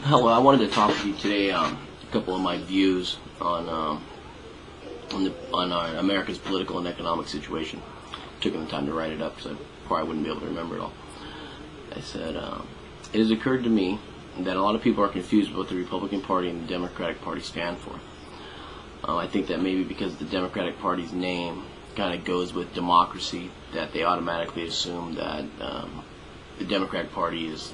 Hello, I wanted to talk with you today a couple of my views on our America's political and economic situation. Took the time to write it up because I probably wouldn't be able to remember it all. I said, it has occurred to me that a lot of people are confused about what the Republican Party and the Democratic Party stand for. I think that maybe because the Democratic Party's name kind of goes with democracy, that they automatically assume that the Democratic Party is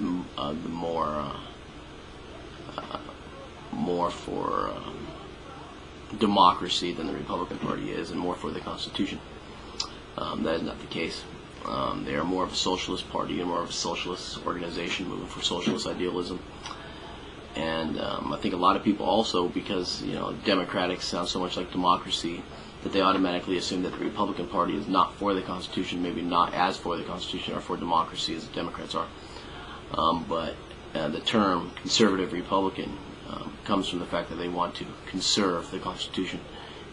more for democracy than the Republican Party is, and more for the Constitution. That is not the case. They are more of a socialist party and more of a socialist organization moving for socialist idealism. And I think a lot of people also, because Democratic sounds so much like democracy, that they automatically assume that the Republican Party is not for the Constitution, maybe not as for the Constitution or for democracy as the Democrats are. But the term conservative Republican comes from the fact that they want to conserve the Constitution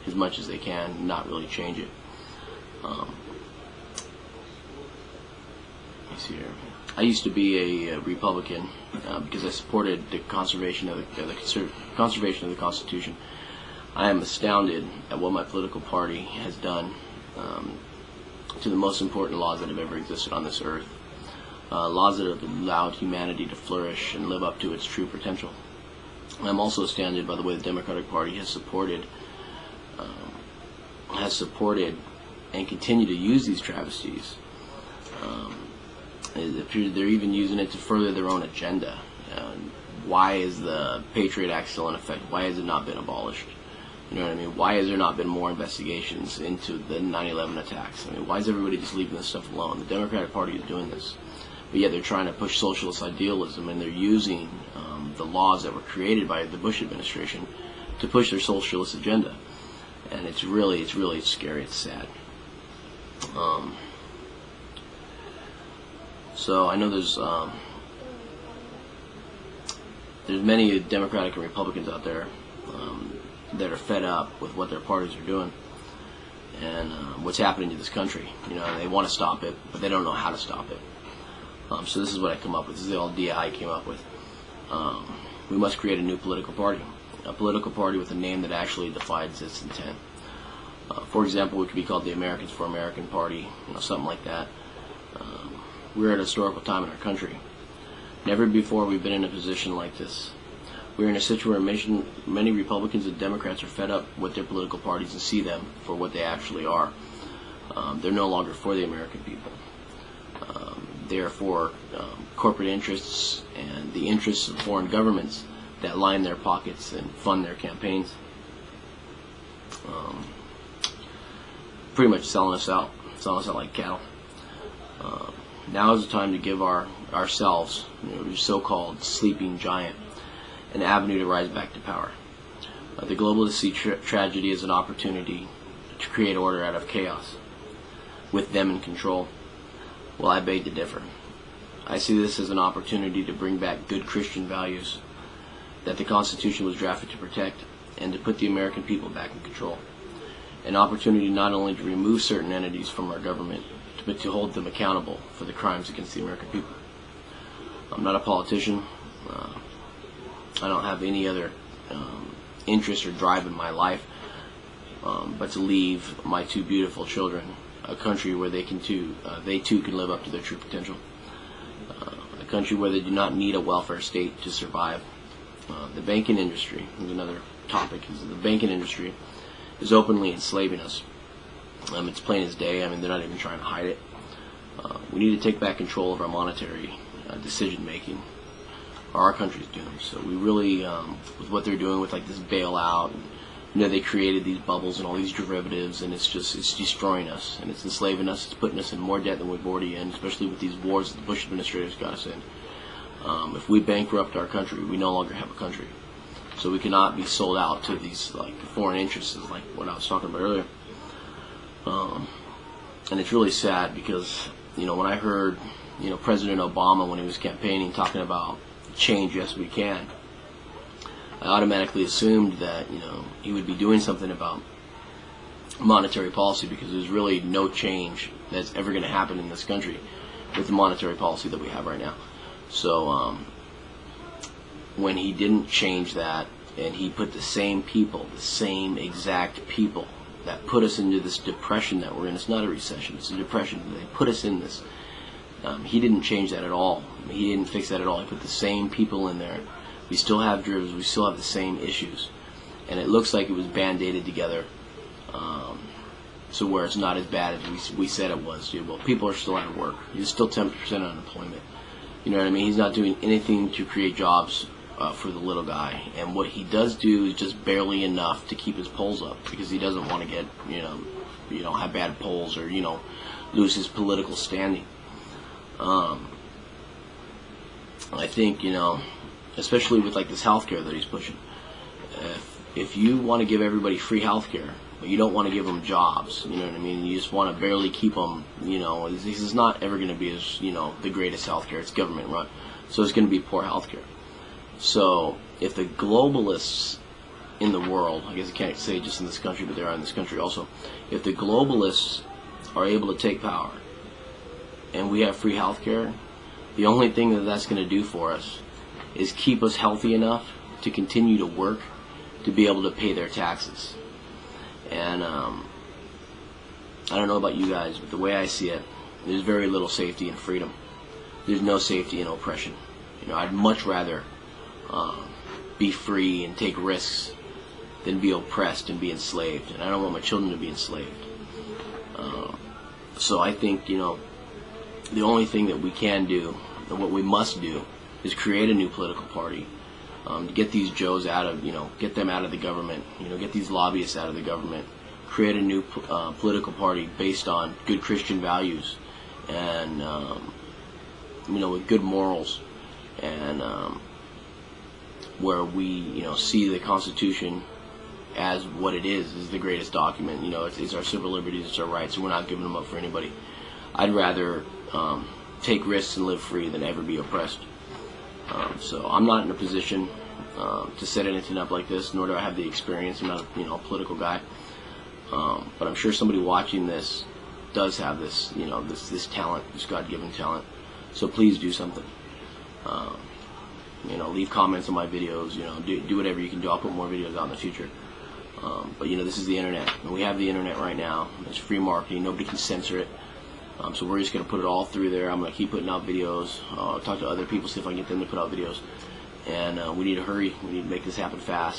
as much as they can, not really change it. Let me see here. I used to be a Republican because I supported the conservation of the Constitution. I am astounded at what my political party has done to the most important laws that have ever existed on this earth. Laws that have allowed humanity to flourish and live up to its true potential. I'm also astounded by the way the Democratic Party has supported and continue to use these travesties. It appears they're even using it to further their own agenda. Why is the Patriot Act still in effect? Why has it not been abolished? You know what I mean? Why has there not been more investigations into the 9/11 attacks? I mean, why is everybody just leaving this stuff alone? The Democratic Party is doing this, but yet they're trying to push socialist idealism, and they're using the laws that were created by the Bush administration to push their socialist agenda. And it's really scary. It's sad. So I know there's many Democratic and Republicans out there that are fed up with what their parties are doing and what's happening to this country. They want to stop it, but they don't know how to stop it. So this is what I come up with. This is the idea I came up with. We must create a new political party with a name that actually defines its intent. For example, it could be called the Americans for American Party, something like that. We're at a historical time in our country. Never before we've been in a position like this. We're in a situation where many Republicans and Democrats are fed up with their political parties and see them for what they actually are. They're no longer for the American people. They are for corporate interests and the interests of foreign governments that line their pockets and fund their campaigns. Pretty much selling us out like cattle. Now is the time to give ourselves, the so-called sleeping giant, an avenue to rise back to power. The globalists see tragedy as an opportunity to create order out of chaos, with them in control. Well, I beg to differ. I see this as an opportunity to bring back good Christian values that the Constitution was drafted to protect, and to put the American people back in control. An opportunity not only to remove certain entities from our government, but to hold them accountable for the crimes against the American people. I'm not a politician. I don't have any other interest or drive in my life but to leave my two beautiful children a country where they too can live up to their true potential. A country where they do not need a welfare state to survive. The banking industry is another topic. The banking industry is openly enslaving us. It's plain as day. I mean, they're not even trying to hide it. We need to take back control of our monetary decision making. Our country's doomed. So we really, with what they're doing with like this bailout, they created these bubbles and all these derivatives, and it's destroying us, and it's enslaving us. It's putting us in more debt than we've already in, especially with these wars that the Bush administrators got us in. If we bankrupt our country, we no longer have a country. So we cannot be sold out to these like foreign interests, like what I was talking about earlier. And it's really sad because when I heard President Obama, when he was campaigning, talking about change, yes we can, I automatically assumed that he would be doing something about monetary policy, because there's really no change that's ever going to happen in this country with the monetary policy that we have right now. So when he didn't change that, and he put the same people, the same exact people that put us into this depression that we're in. It's not a recession, it's a depression. They put us in this. He didn't change that at all. He didn't fix that at all. He put the same people in there. We still have drivers, we still have the same issues. And it looks like it was band-aided together, so where it's not as bad as we said it was. Well, people are still out of work. There's still 10% unemployment. You know what I mean? He's not doing anything to create jobs for the little guy. And what he does do is just barely enough to keep his polls up, because he doesn't want to get, have bad polls or, lose his political standing. I think, especially with like this healthcare that he's pushing, if you want to give everybody free healthcare, but you don't want to give them jobs, you know what I mean? You just want to barely keep them, this is not ever going to be as, the greatest healthcare. It's government run, so it's going to be poor healthcare. So if the globalists in the world, I guess I can't say just in this country, but they are in this country also, if the globalists are able to take power and we have free healthcare, the only thing that that's going to do for us is keep us healthy enough to continue to work, to be able to pay their taxes. And I don't know about you guys, but the way I see it, there's very little safety in freedom. There's no safety in oppression. I'd much rather be free and take risks than be oppressed and be enslaved. And I don't want my children to be enslaved. So I think, the only thing that we can do, and what we must do, is create a new political party. To get these Joes out of, get them out of the government, get these lobbyists out of the government, create a new political party based on good Christian values and, with good morals, and where we, see the Constitution as what it is the greatest document. It's our civil liberties, it's our rights, and we're not giving them up for anybody. I'd rather take risks and live free than ever be oppressed. So I'm not in a position to set anything up like this, nor do I have the experience. I'm not a political guy, but I'm sure somebody watching this does have this, this talent, this God-given talent. So please do something. Leave comments on my videos. Do whatever you can do. I'll put more videos out in the future. But this is the internet, and we have the internet right now. It's free marketing. Nobody can censor it. So we're just going to put it all through there. I'm going to keep putting out videos. Talk to other people, see if I can get them to put out videos. And we need to hurry. We need to make this happen fast.